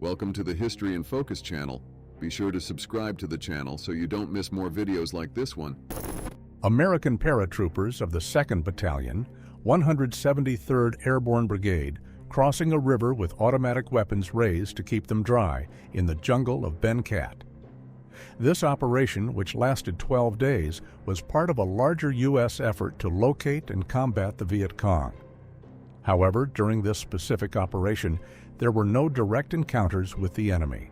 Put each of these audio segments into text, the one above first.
Welcome to the History in Focus channel. Be sure to subscribe to the channel so you don't miss more videos like this one. American paratroopers of the 2nd Battalion, 173rd Airborne Brigade, crossing a river with automatic weapons raised to keep them dry in the jungle of Ben Cat. This operation, which lasted 12 days, was part of a larger U.S. effort to locate and combat the Viet Cong. However, during this specific operation, there were no direct encounters with the enemy.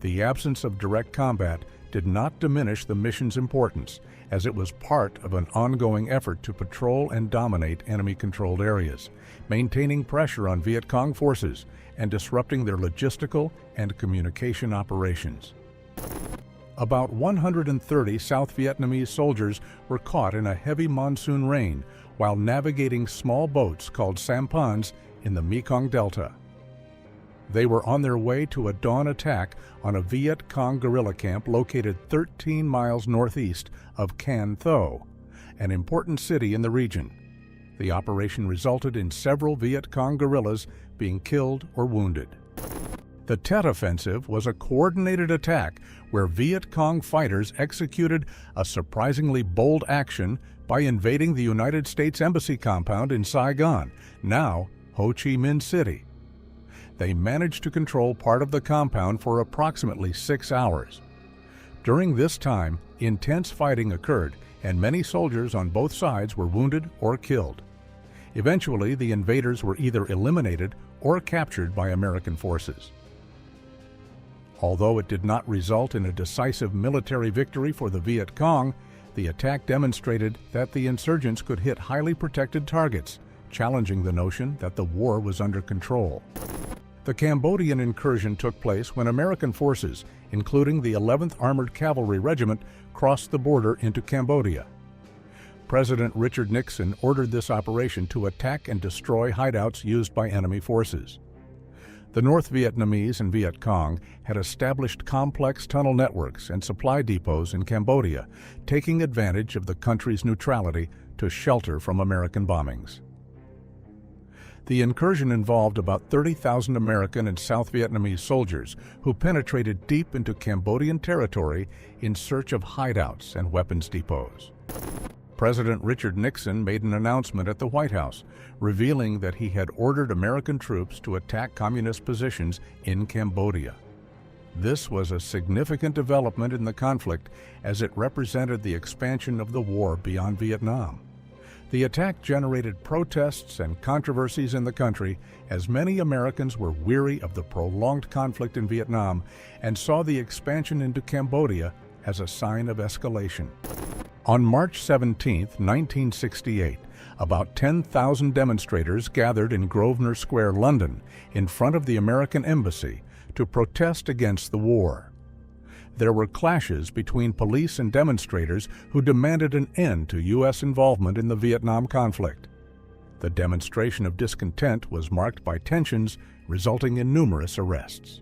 The absence of direct combat did not diminish the mission's importance, as it was part of an ongoing effort to patrol and dominate enemy-controlled areas, maintaining pressure on Viet Cong forces and disrupting their logistical and communication operations. About 130 South Vietnamese soldiers were caught in a heavy monsoon rain while navigating small boats called sampans in the Mekong Delta. They were on their way to a dawn attack on a Viet Cong guerrilla camp located 13 miles northeast of Can Tho, an important city in the region. The operation resulted in several Viet Cong guerrillas being killed or wounded. The Tet Offensive was a coordinated attack where Viet Cong fighters executed a surprisingly bold action by invading the United States Embassy compound in Saigon, now Ho Chi Minh City. They managed to control part of the compound for approximately 6 hours. During this time, intense fighting occurred, and many soldiers on both sides were wounded or killed. Eventually, the invaders were either eliminated or captured by American forces. Although it did not result in a decisive military victory for the Viet Cong, the attack demonstrated that the insurgents could hit highly protected targets, challenging the notion that the war was under control. The Cambodian incursion took place when American forces, including the 11th Armored Cavalry Regiment, crossed the border into Cambodia. President Richard Nixon ordered this operation to attack and destroy hideouts used by enemy forces. The North Vietnamese and Viet Cong had established complex tunnel networks and supply depots in Cambodia, taking advantage of the country's neutrality to shelter from American bombings. The incursion involved about 30,000 American and South Vietnamese soldiers who penetrated deep into Cambodian territory in search of hideouts and weapons depots. President Richard Nixon made an announcement at the White House, revealing that he had ordered American troops to attack communist positions in Cambodia. This was a significant development in the conflict as it represented the expansion of the war beyond Vietnam. The attack generated protests and controversies in the country as many Americans were weary of the prolonged conflict in Vietnam and saw the expansion into Cambodia as a sign of escalation. On March 17, 1968, about 10,000 demonstrators gathered in Grosvenor Square, London, in front of the American Embassy to protest against the war. There were clashes between police and demonstrators who demanded an end to U.S. involvement in the Vietnam conflict. The demonstration of discontent was marked by tensions, resulting in numerous arrests.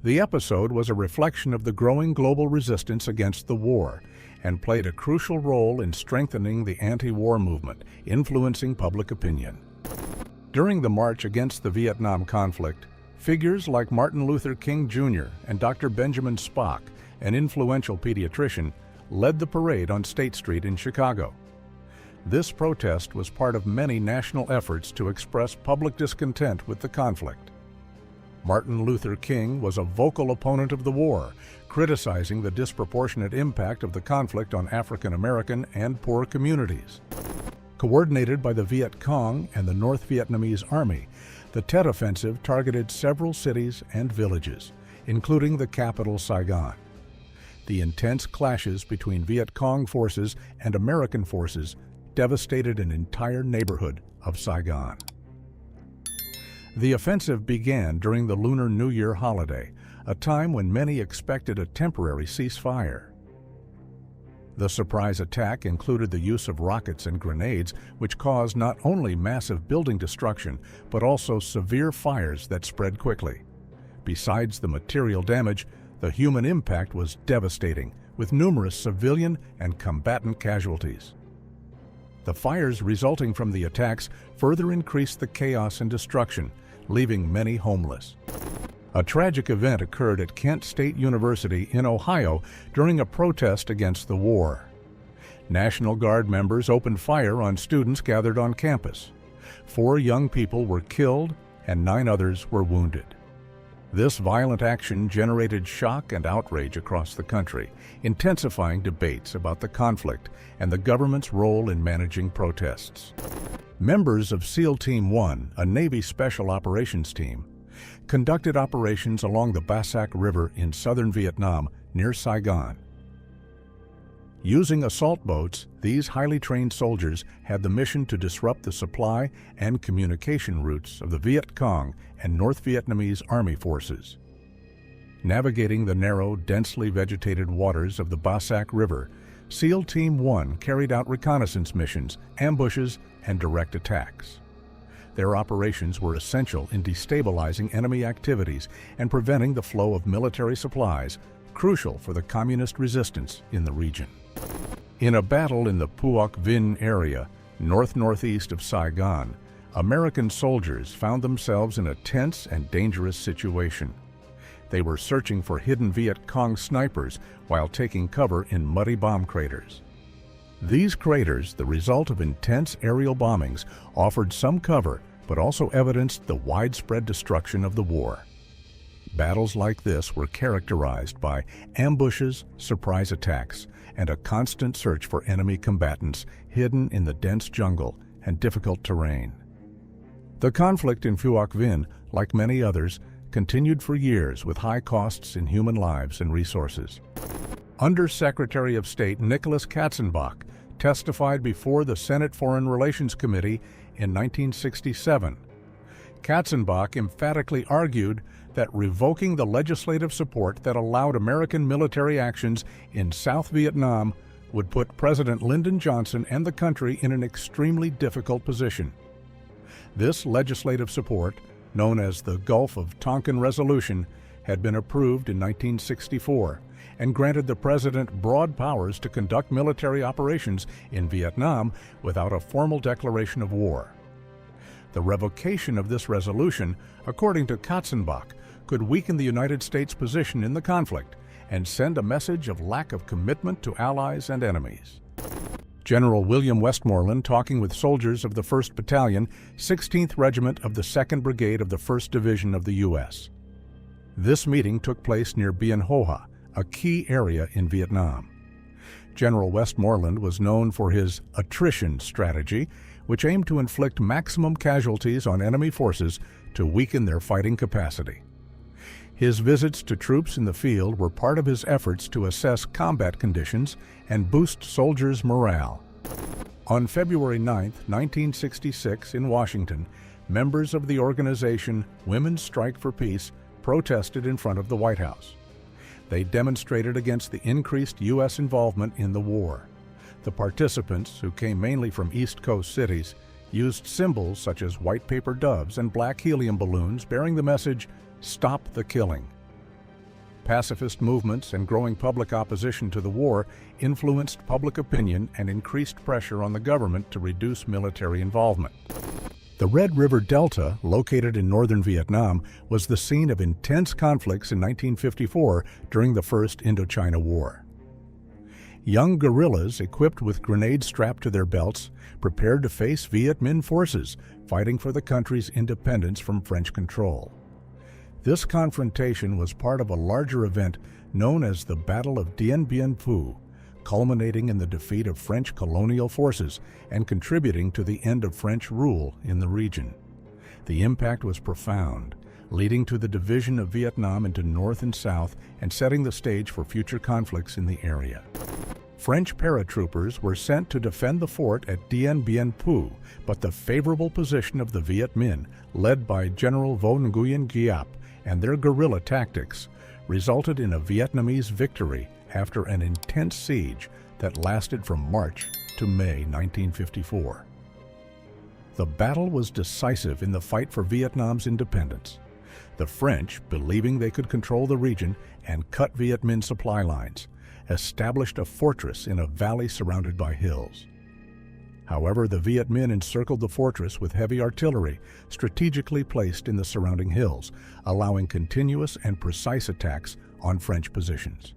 The episode was a reflection of the growing global resistance against the war and played a crucial role in strengthening the anti-war movement, influencing public opinion. During the march against the Vietnam conflict, figures like Martin Luther King Jr. and Dr. Benjamin Spock, an influential pediatrician, led the parade on State Street in Chicago. This protest was part of many national efforts to express public discontent with the conflict. Martin Luther King was a vocal opponent of the war, criticizing the disproportionate impact of the conflict on African American and poor communities. Coordinated by the Viet Cong and the North Vietnamese Army, the Tet Offensive targeted several cities and villages, including the capital Saigon. The intense clashes between Viet Cong forces and American forces devastated an entire neighborhood of Saigon. The offensive began during the Lunar New Year holiday, a time when many expected a temporary ceasefire. The surprise attack included the use of rockets and grenades, which caused not only massive building destruction, but also severe fires that spread quickly. Besides the material damage, the human impact was devastating, with numerous civilian and combatant casualties. The fires resulting from the attacks further increased the chaos and destruction, leaving many homeless. A tragic event occurred at Kent State University in Ohio during a protest against the war. National Guard members opened fire on students gathered on campus. 4 young people were killed and 9 others were wounded. This violent action generated shock and outrage across the country, intensifying debates about the conflict and the government's role in managing protests. Members of SEAL Team 1, a Navy Special Operations team, conducted operations along the Bassac River in southern Vietnam near Saigon. Using assault boats, these highly trained soldiers had the mission to disrupt the supply and communication routes of the Viet Cong and North Vietnamese Army forces. Navigating the narrow, densely vegetated waters of the Bassac River, SEAL Team 1 carried out reconnaissance missions, ambushes, and direct attacks. Their operations were essential in destabilizing enemy activities and preventing the flow of military supplies, crucial for the communist resistance in the region. In a battle in the Phuoc Vinh area, northeast of Saigon, American soldiers found themselves in a tense and dangerous situation. They were searching for hidden Viet Cong snipers while taking cover in muddy bomb craters. These craters, the result of intense aerial bombings, offered some cover but also evidenced the widespread destruction of the war. Battles like this were characterized by ambushes, surprise attacks, and a constant search for enemy combatants hidden in the dense jungle and difficult terrain. The conflict in Phuoc Vinh, like many others, continued for years with high costs in human lives and resources. Under-Secretary of State Nicholas Katzenbach testified before the Senate Foreign Relations Committee in 1967. Katzenbach emphatically argued that revoking the legislative support that allowed American military actions in South Vietnam would put President Lyndon Johnson and the country in an extremely difficult position. This legislative support, known as the Gulf of Tonkin Resolution, had been approved in 1964 and granted the president broad powers to conduct military operations in Vietnam without a formal declaration of war. The revocation of this resolution, according to Katzenbach, could weaken the United States' position in the conflict and send a message of lack of commitment to allies and enemies. General William Westmoreland, talking with soldiers of the 1st Battalion, 16th Regiment of the 2nd Brigade of the 1st Division of the U.S. This meeting took place near Bien Hoa, a key area in Vietnam. General Westmoreland was known for his attrition strategy, which aimed to inflict maximum casualties on enemy forces to weaken their fighting capacity. His visits to troops in the field were part of his efforts to assess combat conditions and boost soldiers' morale. On February 9, 1966, in Washington, members of the organization Women's Strike for Peace protested in front of the White House. They demonstrated against the increased U.S. involvement in the war. The participants, who came mainly from East Coast cities, used symbols such as white paper doves and black helium balloons bearing the message, "Stop the killing." Pacifist movements and growing public opposition to the war influenced public opinion and increased pressure on the government to reduce military involvement. The Red River Delta, located in northern Vietnam, was the scene of intense conflicts in 1954 during the First Indochina War. Young guerrillas, equipped with grenades strapped to their belts, prepared to face Viet Minh forces fighting for the country's independence from French control. This confrontation was part of a larger event known as the Battle of Dien Bien Phu, culminating in the defeat of French colonial forces and contributing to the end of French rule in the region. The impact was profound, leading to the division of Vietnam into North and South and setting the stage for future conflicts in the area. French paratroopers were sent to defend the fort at Dien Bien Phu, but the favorable position of the Viet Minh, led by General Vo Nguyen Giap, and their guerrilla tactics resulted in a Vietnamese victory after an intense siege that lasted from March to May 1954. The battle was decisive in the fight for Vietnam's independence. The French, believing they could control the region and cut Viet Minh supply lines, established a fortress in a valley surrounded by hills. However, the Viet Minh encircled the fortress with heavy artillery strategically placed in the surrounding hills, allowing continuous and precise attacks on French positions.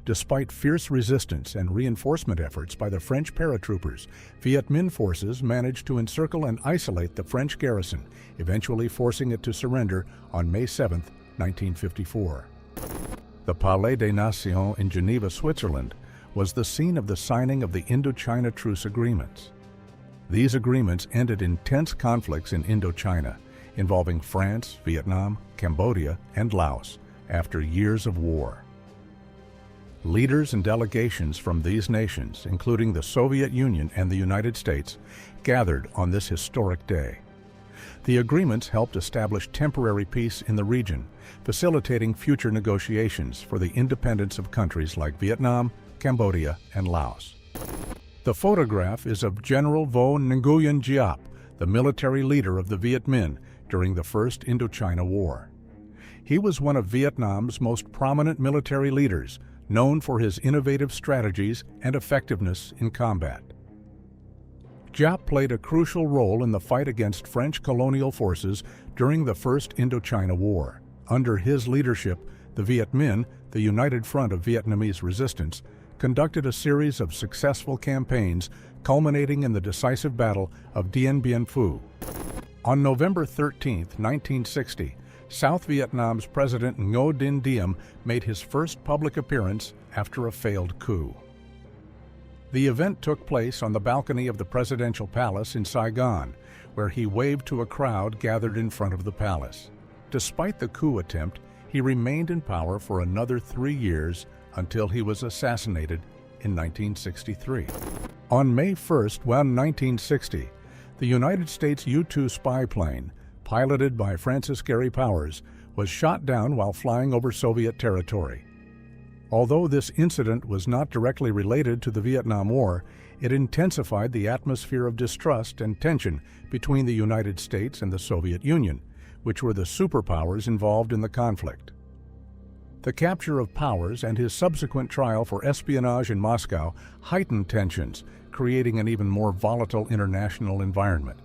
Despite fierce resistance and reinforcement efforts by the French paratroopers, Viet Minh forces managed to encircle and isolate the French garrison, eventually forcing it to surrender on May 7, 1954. The Palais des Nations in Geneva, Switzerland, was the scene of the signing of the Indochina truce agreements. These agreements ended intense conflicts in Indochina, involving France, Vietnam, Cambodia, and Laos, after years of war. Leaders and delegations from these nations, including the Soviet Union and the United States, gathered on this historic day. The agreements helped establish temporary peace in the region, facilitating future negotiations for the independence of countries like Vietnam, Cambodia, and Laos. The photograph is of General Vo Nguyen Giap, the military leader of the Viet Minh during the First Indochina War. He was one of Vietnam's most prominent military leaders, known for his innovative strategies and effectiveness in combat. Giap played a crucial role in the fight against French colonial forces during the First Indochina War. Under his leadership, the Viet Minh, the United Front of Vietnamese Resistance, conducted a series of successful campaigns culminating in the decisive Battle of Dien Bien Phu. On November 13, 1960, South Vietnam's President Ngo Dinh Diem made his first public appearance after a failed coup. The event took place on the balcony of the presidential palace in Saigon, where he waved to a crowd gathered in front of the palace. Despite the coup attempt, he remained in power for another 3 years until he was assassinated in 1963. On May 1, 1960, the United States U-2 spy plane, piloted by Francis Gary Powers, was shot down while flying over Soviet territory. Although this incident was not directly related to the Vietnam War, it intensified the atmosphere of distrust and tension between the United States and the Soviet Union, which were the superpowers involved in the conflict. The capture of Powers and his subsequent trial for espionage in Moscow heightened tensions, creating an even more volatile international environment.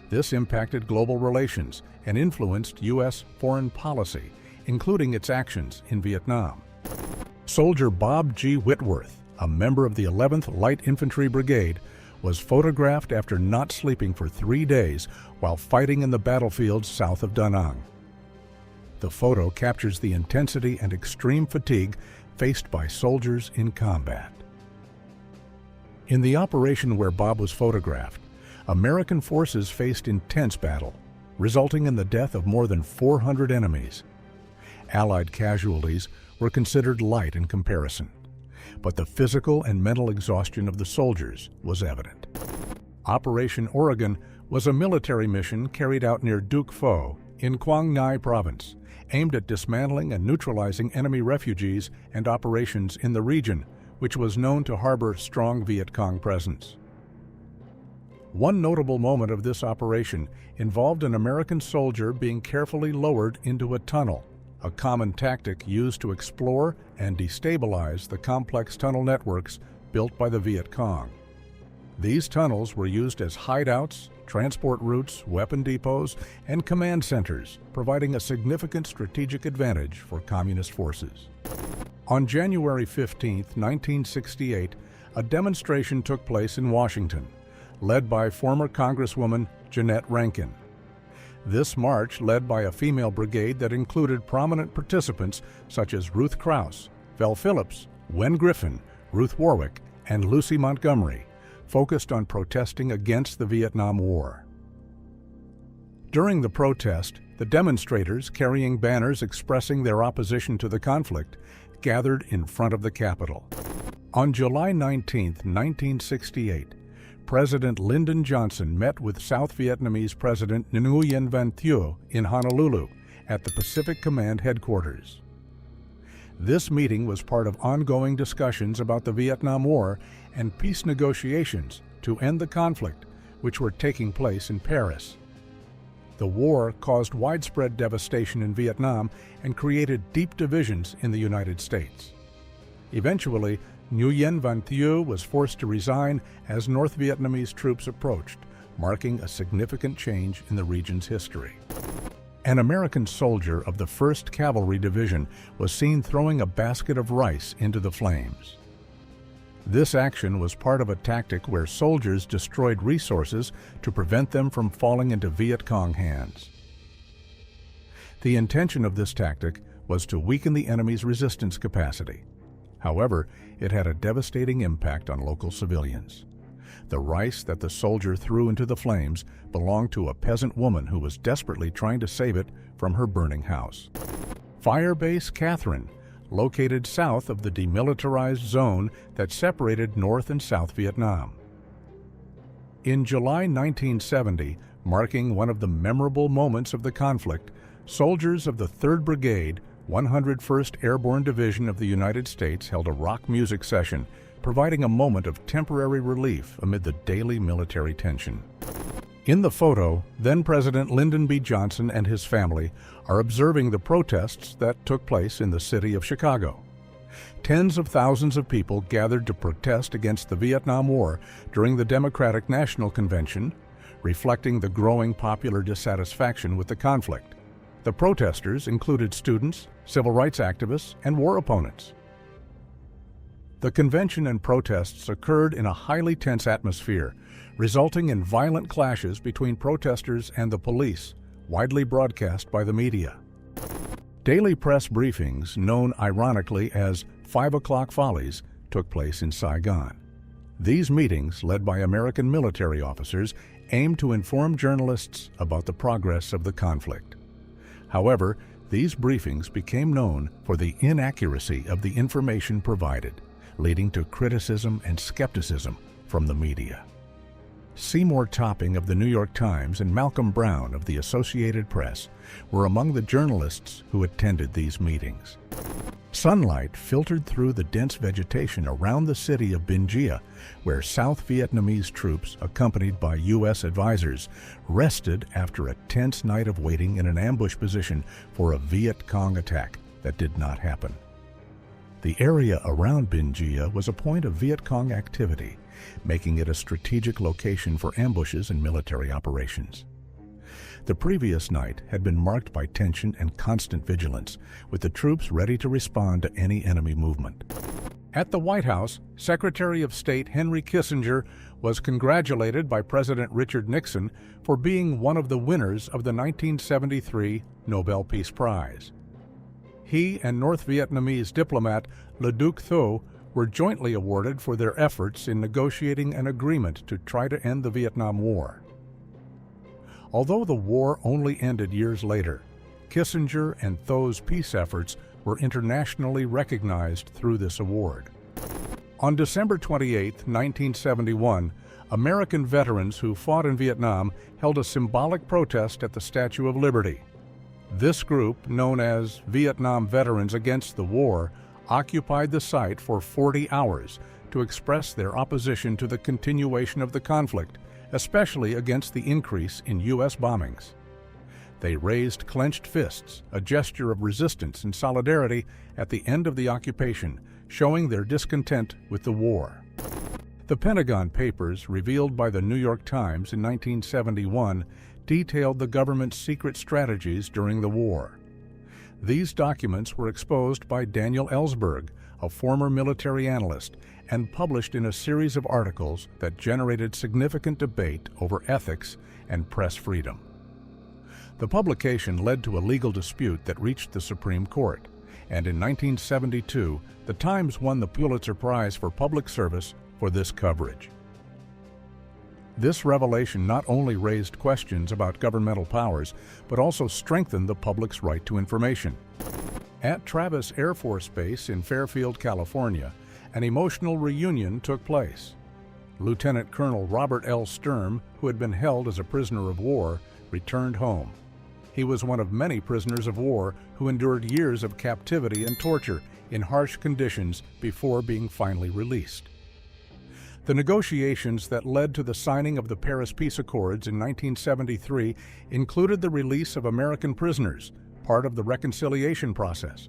This impacted global relations and influenced U.S. foreign policy, including its actions in Vietnam. Soldier Bob G. Whitworth, a member of the 11th Light Infantry Brigade, was photographed after not sleeping for 3 days while fighting in the battlefields south of Da Nang. The photo captures the intensity and extreme fatigue faced by soldiers in combat. In the operation where Bob was photographed, American forces faced intense battle, resulting in the death of more than 400 enemies. Allied casualties were considered light in comparison, but the physical and mental exhaustion of the soldiers was evident. Operation Oregon was a military mission carried out near Duc Pho in Quang Ngai Province, aimed at dismantling and neutralizing enemy refugees and operations in the region, which was known to harbor strong Viet Cong presence. One notable moment of this operation involved an American soldier being carefully lowered into a tunnel, a common tactic used to explore and destabilize the complex tunnel networks built by the Viet Cong. These tunnels were used as hideouts, transport routes, weapon depots, and command centers, providing a significant strategic advantage for Communist forces. On January 15, 1968, a demonstration took place in Washington, led by former Congresswoman Jeanette Rankin. This march led by a female brigade that included prominent participants such as Ruth Krauss, Vel Phillips, Wen Griffin, Ruth Warwick, and Lucy Montgomery, focused on protesting against the Vietnam War. During the protest, the demonstrators, carrying banners expressing their opposition to the conflict, gathered in front of the Capitol. On July 19, 1968, President Lyndon Johnson met with South Vietnamese President Nguyen Van Thieu in Honolulu at the Pacific Command headquarters. This meeting was part of ongoing discussions about the Vietnam War and peace negotiations to end the conflict, which were taking place in Paris. The war caused widespread devastation in Vietnam and created deep divisions in the United States. Eventually, Nguyen Van Thieu was forced to resign as North Vietnamese troops approached, marking a significant change in the region's history. An American soldier of the 1st Cavalry Division was seen throwing a basket of rice into the flames. This action was part of a tactic where soldiers destroyed resources to prevent them from falling into Viet Cong hands. The intention of this tactic was to weaken the enemy's resistance capacity. However, it had a devastating impact on local civilians. The rice that the soldier threw into the flames belonged to a peasant woman who was desperately trying to save it from her burning house. Fire Base Catherine, located south of the demilitarized zone that separated North and South Vietnam. In July 1970, marking one of the memorable moments of the conflict, soldiers of the 3rd Brigade, 101st Airborne Division of the United States held a rock music session, providing a moment of temporary relief amid the daily military tension. In the photo, then-President Lyndon B. Johnson and his family are observing the protests that took place in the city of Chicago. Tens of thousands of people gathered to protest against the Vietnam War during the Democratic National Convention, reflecting the growing popular dissatisfaction with the conflict. The protesters included students, civil rights activists, and war opponents. The convention and protests occurred in a highly tense atmosphere, resulting in violent clashes between protesters and the police, widely broadcast by the media. Daily press briefings, known ironically as 5 o'clock follies, took place in Saigon. These meetings, led by American military officers, aimed to inform journalists about the progress of the conflict. However, these briefings became known for the inaccuracy of the information provided, leading to criticism and skepticism from the media. Seymour Topping of the New York Times and Malcolm Brown of the Associated Press were among the journalists who attended these meetings. Sunlight filtered through the dense vegetation around the city of Binh Gia, where South Vietnamese troops, accompanied by U.S. advisors, rested after a tense night of waiting in an ambush position for a Viet Cong attack that did not happen. The area around Binh Gia was a point of Viet Cong activity, making it a strategic location for ambushes and military operations. The previous night had been marked by tension and constant vigilance, with the troops ready to respond to any enemy movement. At the White House, Secretary of State Henry Kissinger was congratulated by President Richard Nixon for being one of the winners of the 1973 Nobel Peace Prize. He and North Vietnamese diplomat Le Duc Tho were jointly awarded for their efforts in negotiating an agreement to try to end the Vietnam War. Although the war only ended years later, Kissinger and Tho's peace efforts were internationally recognized through this award. On December 28, 1971, American veterans who fought in Vietnam held a symbolic protest at the Statue of Liberty. This group, known as Vietnam Veterans Against the War, occupied the site for 40 hours to express their opposition to the continuation of the conflict, especially against the increase in U.S. bombings. They raised clenched fists, a gesture of resistance and solidarity at the end of the occupation, showing their discontent with the war. The Pentagon Papers, revealed by the New York Times in 1971, detailed the government's secret strategies during the war. These documents were exposed by Daniel Ellsberg, a former military analyst, and published in a series of articles that generated significant debate over ethics and press freedom. The publication led to a legal dispute that reached the Supreme Court, and in 1972, the Times won the Pulitzer Prize for Public Service for this coverage. This revelation not only raised questions about governmental powers, but also strengthened the public's right to information. At Travis Air Force Base in Fairfield, California, an emotional reunion took place. Lieutenant Colonel Robert L. Sturm, who had been held as a prisoner of war, returned home. He was one of many prisoners of war who endured years of captivity and torture in harsh conditions before being finally released. The negotiations that led to the signing of the Paris Peace Accords in 1973 included the release of American prisoners, part of the reconciliation process.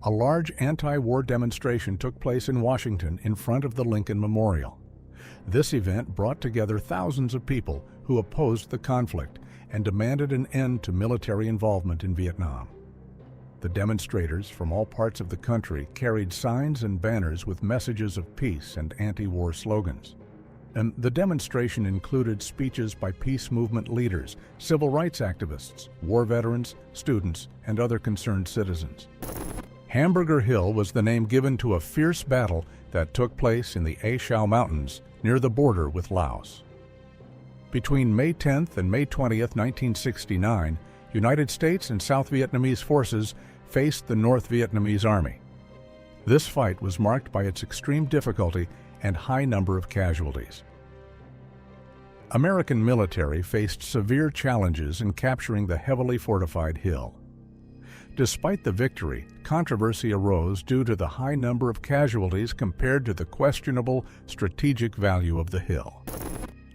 a large anti-war demonstration took place in Washington in front of the Lincoln Memorial. This event brought together thousands of people who opposed the conflict and demanded an end to military involvement in Vietnam. The demonstrators from all parts of the country carried signs and banners with messages of peace and anti-war slogans. And the demonstration included speeches by peace movement leaders, civil rights activists, war veterans, students, and other concerned citizens. Hamburger Hill was the name given to a fierce battle that took place in the A Shau Mountains near the border with Laos. Between May 10th and May 20th, 1969, United States and South Vietnamese forces faced the North Vietnamese Army. This fight was marked by its extreme difficulty and high number of casualties. American military faced severe challenges in capturing the heavily fortified hill. Despite the victory, controversy arose due to the high number of casualties compared to the questionable strategic value of the hill.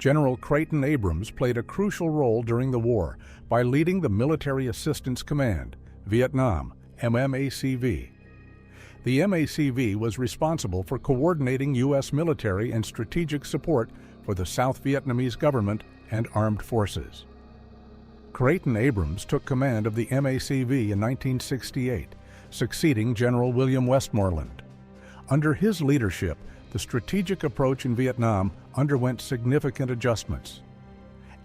General Creighton Abrams played a crucial role during the war by leading the Military Assistance Command, Vietnam, MMACV. The MACV was responsible for coordinating U.S. military and strategic support for the South Vietnamese government and armed forces. Creighton Abrams took command of the MACV in 1968, succeeding General William Westmoreland. Under his leadership, the strategic approach in Vietnam underwent significant adjustments.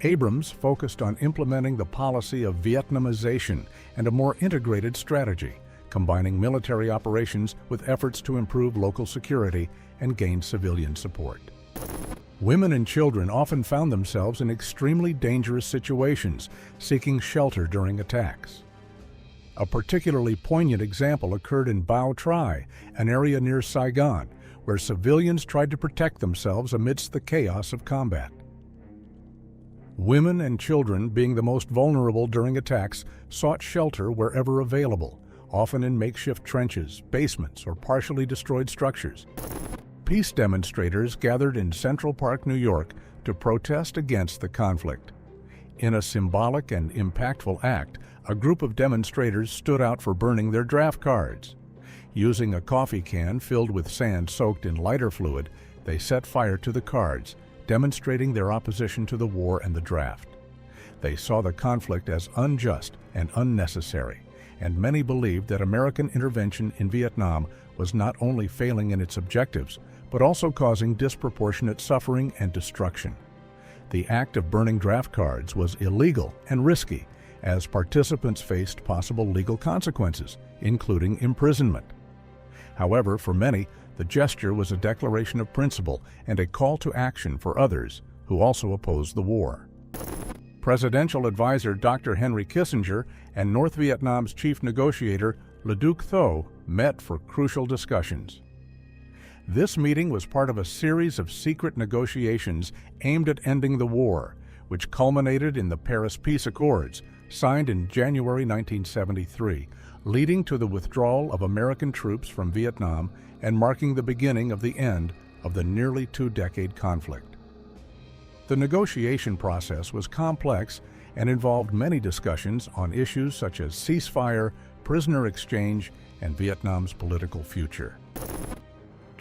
Abrams focused on implementing the policy of Vietnamization and a more integrated strategy, combining military operations with efforts to improve local security and gain civilian support. Women and children often found themselves in extremely dangerous situations, seeking shelter during attacks. A particularly poignant example occurred in Bao Tri, an area near Saigon, where civilians tried to protect themselves amidst the chaos of combat. Women and children, being the most vulnerable during attacks, sought shelter wherever available, often in makeshift trenches, basements, or partially destroyed structures. Peace demonstrators gathered in Central Park, New York, to protest against the conflict. In a symbolic and impactful act, a group of demonstrators stood out for burning their draft cards. Using a coffee can filled with sand soaked in lighter fluid, they set fire to the cards, demonstrating their opposition to the war and the draft. They saw the conflict as unjust and unnecessary, and many believed that American intervention in Vietnam was not only failing in its objectives, but also causing disproportionate suffering and destruction. The act of burning draft cards was illegal and risky, as participants faced possible legal consequences, including imprisonment. However, for many, the gesture was a declaration of principle and a call to action for others who also opposed the war. Presidential advisor Dr. Henry Kissinger and North Vietnam's chief negotiator Le Duc Tho met for crucial discussions. This meeting was part of a series of secret negotiations aimed at ending the war, which culminated in the Paris Peace Accords, signed in January 1973, leading to the withdrawal of American troops from Vietnam and marking the beginning of the end of the nearly two-decade conflict. The negotiation process was complex and involved many discussions on issues such as ceasefire, prisoner exchange, and Vietnam's political future.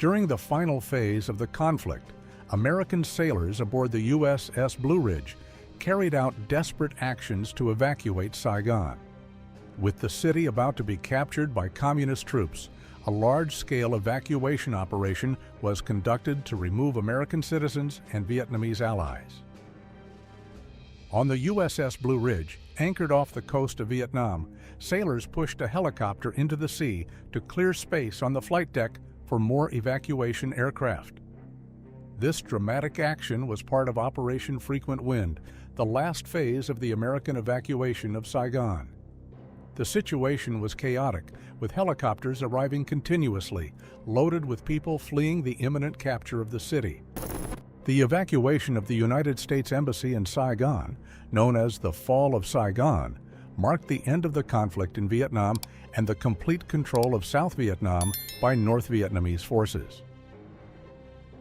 During the final phase of the conflict, American sailors aboard the USS Blue Ridge carried out desperate actions to evacuate Saigon. With the city about to be captured by communist troops, a large-scale evacuation operation was conducted to remove American citizens and Vietnamese allies. On the USS Blue Ridge, anchored off the coast of Vietnam, sailors pushed a helicopter into the sea to clear space on the flight deck for more evacuation aircraft. This dramatic action was part of Operation Frequent Wind, the last phase of the American evacuation of Saigon. The situation was chaotic, with helicopters arriving continuously, loaded with people fleeing the imminent capture of the city. The evacuation of the United States Embassy in Saigon, known as the Fall of Saigon, marked the end of the conflict in Vietnam and the complete control of South Vietnam by North Vietnamese forces.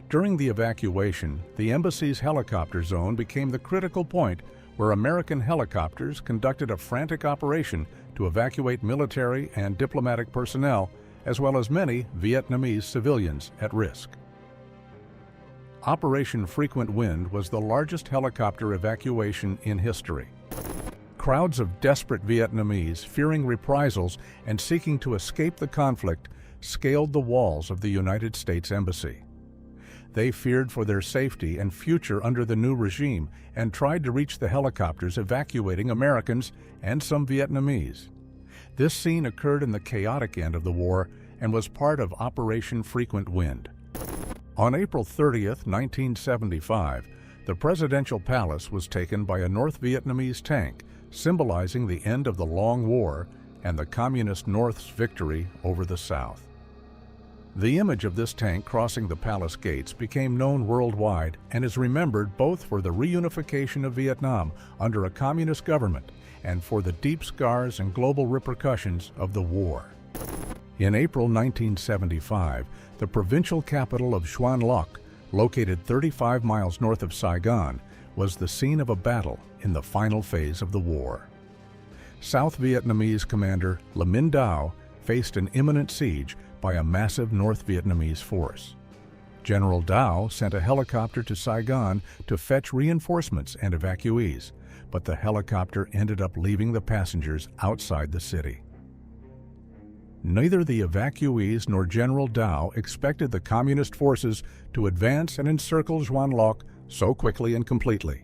During the evacuation, the embassy's helicopter zone became the critical point where American helicopters conducted a frantic operation to evacuate military and diplomatic personnel as well as many Vietnamese civilians at risk. Operation Frequent Wind was the largest helicopter evacuation in history. Crowds of desperate Vietnamese, fearing reprisals and seeking to escape the conflict, scaled the walls of the United States Embassy. They feared for their safety and future under the new regime and tried to reach the helicopters evacuating Americans and some Vietnamese. This scene occurred in the chaotic end of the war and was part of Operation Frequent Wind. On April 30, 1975, the presidential palace was taken by a North Vietnamese tank, symbolizing the end of the Long War and the Communist North's victory over the South. The image of this tank crossing the palace gates became known worldwide and is remembered both for the reunification of Vietnam under a communist government and for the deep scars and global repercussions of the war. In April 1975, the provincial capital of Xuan Loc, located 35 miles north of Saigon, was the scene of a battle in the final phase of the war. South Vietnamese commander Le Minh Dao faced an imminent siege by a massive North Vietnamese force. General Dao sent a helicopter to Saigon to fetch reinforcements and evacuees, but the helicopter ended up leaving the passengers outside the city. Neither the evacuees nor General Dao expected the communist forces to advance and encircle Xuan Loc so quickly and completely.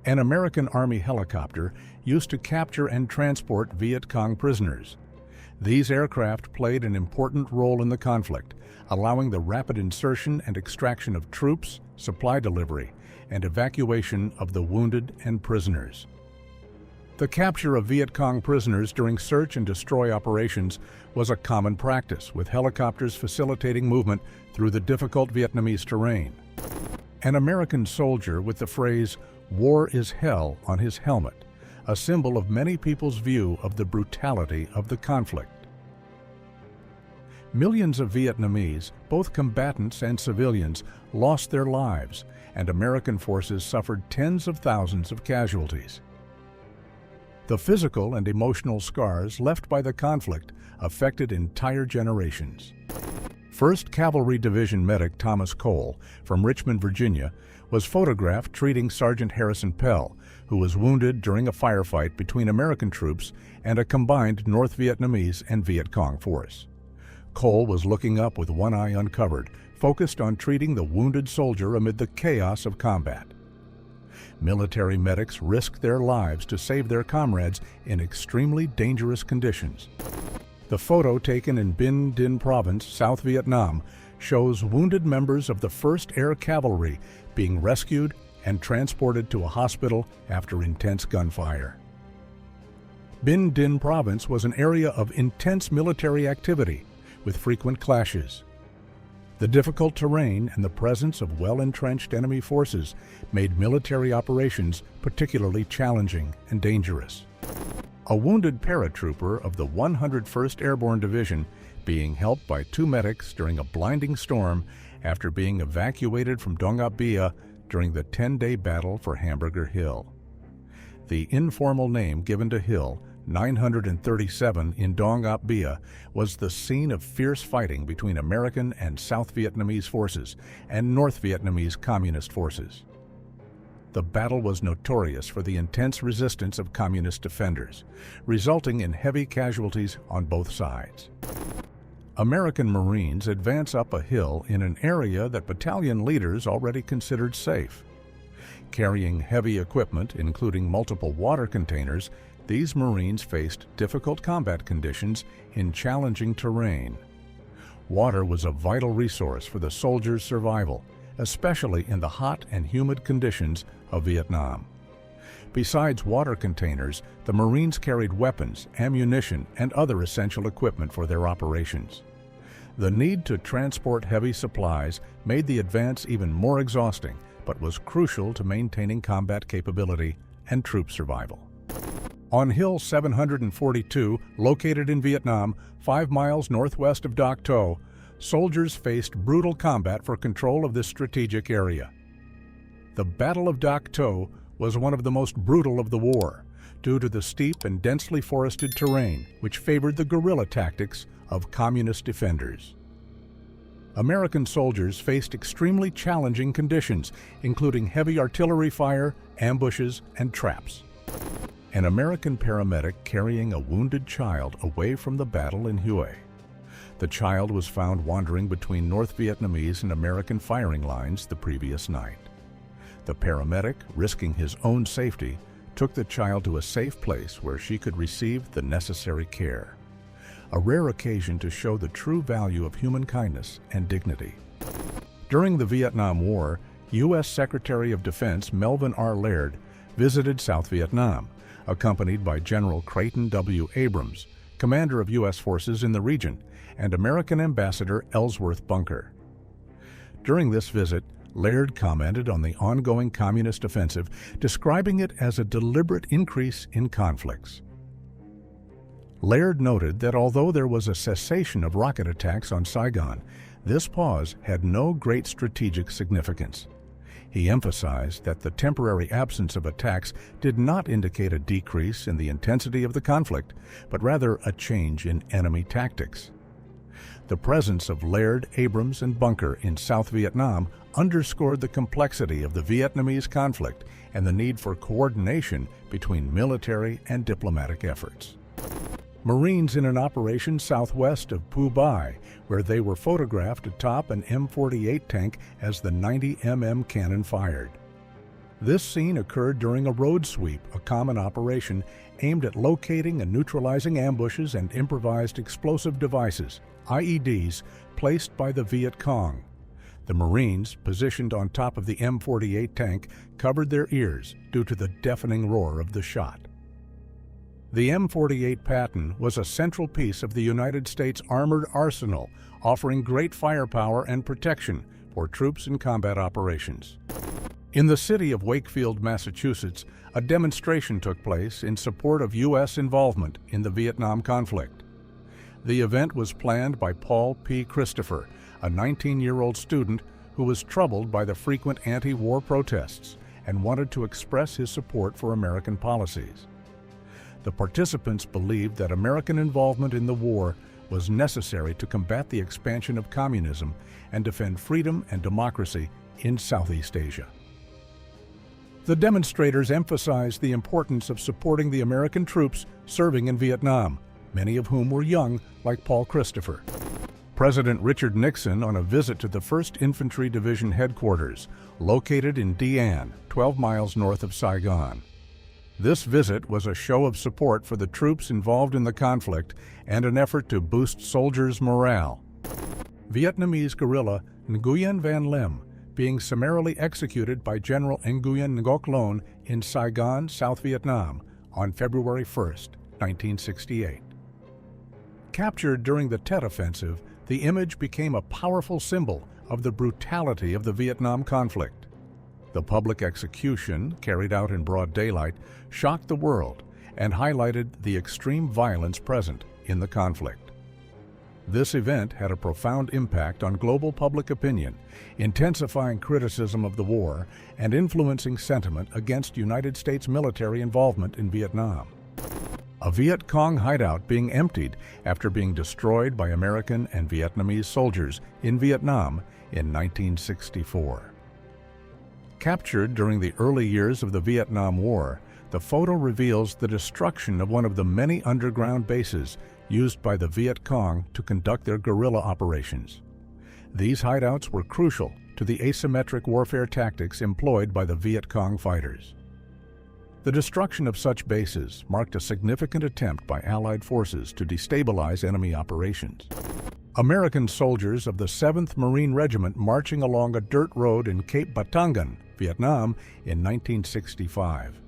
An American Army helicopter used to capture and transport Viet Cong prisoners. These aircraft played an important role in the conflict, allowing the rapid insertion and extraction of troops, supply delivery, and evacuation of the wounded and prisoners. The capture of Viet Cong prisoners during search and destroy operations was a common practice, with helicopters facilitating movement through the difficult Vietnamese terrain. An American soldier with the phrase, "War is hell," on his helmet, a symbol of many people's view of the brutality of the conflict. Millions of Vietnamese, both combatants and civilians, lost their lives, and American forces suffered tens of thousands of casualties. The physical and emotional scars left by the conflict affected entire generations. 1st Cavalry Division medic Thomas Cole, from Richmond, Virginia, was photographed treating Sergeant Harrison Pell, who was wounded during a firefight between American troops and a combined North Vietnamese and Viet Cong force. Cole was looking up with one eye uncovered, focused on treating the wounded soldier amid the chaos of combat. Military medics risked their lives to save their comrades in extremely dangerous conditions. The photo taken in Binh Dinh Province, South Vietnam, shows wounded members of the 1st Air Cavalry being rescued and transported to a hospital after intense gunfire. Binh Dinh Province was an area of intense military activity, with frequent clashes. The difficult terrain and the presence of well-entrenched enemy forces made military operations particularly challenging and dangerous. A wounded paratrooper of the 101st Airborne Division being helped by 2 medics during a blinding storm after being evacuated from Dong Ap Bia during the 10-day battle for Hamburger Hill. The informal name given to Hill, 937 in Dong Ap Bia, was the scene of fierce fighting between American and South Vietnamese forces and North Vietnamese Communist forces. The battle was notorious for the intense resistance of Communist defenders, resulting in heavy casualties on both sides. American Marines advance up a hill in an area that battalion leaders already considered safe. Carrying heavy equipment, including multiple water containers, these Marines faced difficult combat conditions in challenging terrain. Water was a vital resource for the soldiers' survival, especially in the hot and humid conditions of Vietnam. Besides water containers, the Marines carried weapons, ammunition, and other essential equipment for their operations. The need to transport heavy supplies made the advance even more exhausting, but was crucial to maintaining combat capability and troop survival. On Hill 742, located in Vietnam, 5 miles northwest of Doc To, soldiers faced brutal combat for control of this strategic area. The Battle of Doc To was one of the most brutal of the war. due to the steep and densely forested terrain, which favored the guerrilla tactics of communist defenders. American soldiers faced extremely challenging conditions, including heavy artillery fire, ambushes, and traps. An American paramedic carrying a wounded child away from the battle in Hue. The child was found wandering between North Vietnamese and American firing lines the previous night. The paramedic, risking his own safety, took the child to a safe place where she could receive the necessary care. A rare occasion to show the true value of human kindness and dignity. During the Vietnam War, U.S. Secretary of Defense Melvin R. Laird visited South Vietnam, accompanied by General Creighton W. Abrams, commander of U.S. forces in the region, and American Ambassador Ellsworth Bunker. During this visit, Laird commented on the ongoing communist offensive, describing it as a deliberate increase in conflicts. Laird noted that although there was a cessation of rocket attacks on Saigon, this pause had no great strategic significance. He emphasized that the temporary absence of attacks did not indicate a decrease in the intensity of the conflict, but rather a change in enemy tactics. The presence of Laird, Abrams, and Bunker in South Vietnam underscored the complexity of the Vietnamese conflict and the need for coordination between military and diplomatic efforts. Marines in an operation southwest of Phu Bai, where they were photographed atop an M48 tank as the 90 mm cannon fired. This scene occurred during a road sweep, a common operation aimed at locating and neutralizing ambushes and improvised explosive devices, IEDs, placed by the Viet Cong. The Marines, positioned on top of the M48 tank, covered their ears due to the deafening roar of the shot. The M48 Patton was a central piece of the United States Armored Arsenal, offering great firepower and protection for troops in combat operations. In the city of Wakefield, Massachusetts, a demonstration took place in support of U.S. involvement in the Vietnam conflict. The event was planned by Paul P. Christopher, a 19-year-old student who was troubled by the frequent anti-war protests and wanted to express his support for American policies. The participants believed that American involvement in the war was necessary to combat the expansion of communism and defend freedom and democracy in Southeast Asia. The demonstrators emphasized the importance of supporting the American troops serving in Vietnam, many of whom were young, like Paul Christopher. President Richard Nixon, on a visit to the 1st Infantry Division headquarters, located in Dissent, 12 miles north of Saigon. This visit was a show of support for the troops involved in the conflict and an effort to boost soldiers' morale. Vietnamese guerrilla Nguyen Van Liem being summarily executed by General Nguyen Ngoc Loan in Saigon, South Vietnam, on February 1, 1968. Captured during the Tet Offensive, the image became a powerful symbol of the brutality of the Vietnam conflict. The public execution, carried out in broad daylight, shocked the world and highlighted the extreme violence present in the conflict. This event had a profound impact on global public opinion, intensifying criticism of the war and influencing sentiment against United States military involvement in Vietnam. A Viet Cong hideout being emptied after being destroyed by American and Vietnamese soldiers in Vietnam in 1964. Captured during the early years of the Vietnam War, the photo reveals the destruction of one of the many underground bases used by the Viet Cong to conduct their guerrilla operations. These hideouts were crucial to the asymmetric warfare tactics employed by the Viet Cong fighters. The destruction of such bases marked a significant attempt by Allied forces to destabilize enemy operations. American soldiers of the 7th Marine Regiment marching along a dirt road in Cape Batangan, Vietnam, in 1965.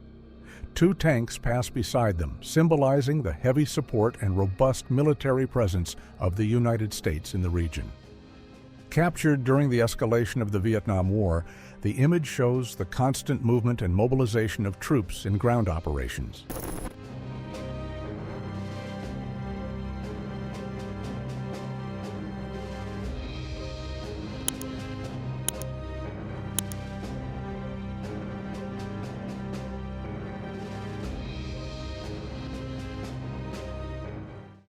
2 tanks passed beside them, symbolizing the heavy support and robust military presence of the United States in the region. Captured during the escalation of the Vietnam War, the image shows the constant movement and mobilization of troops in ground operations.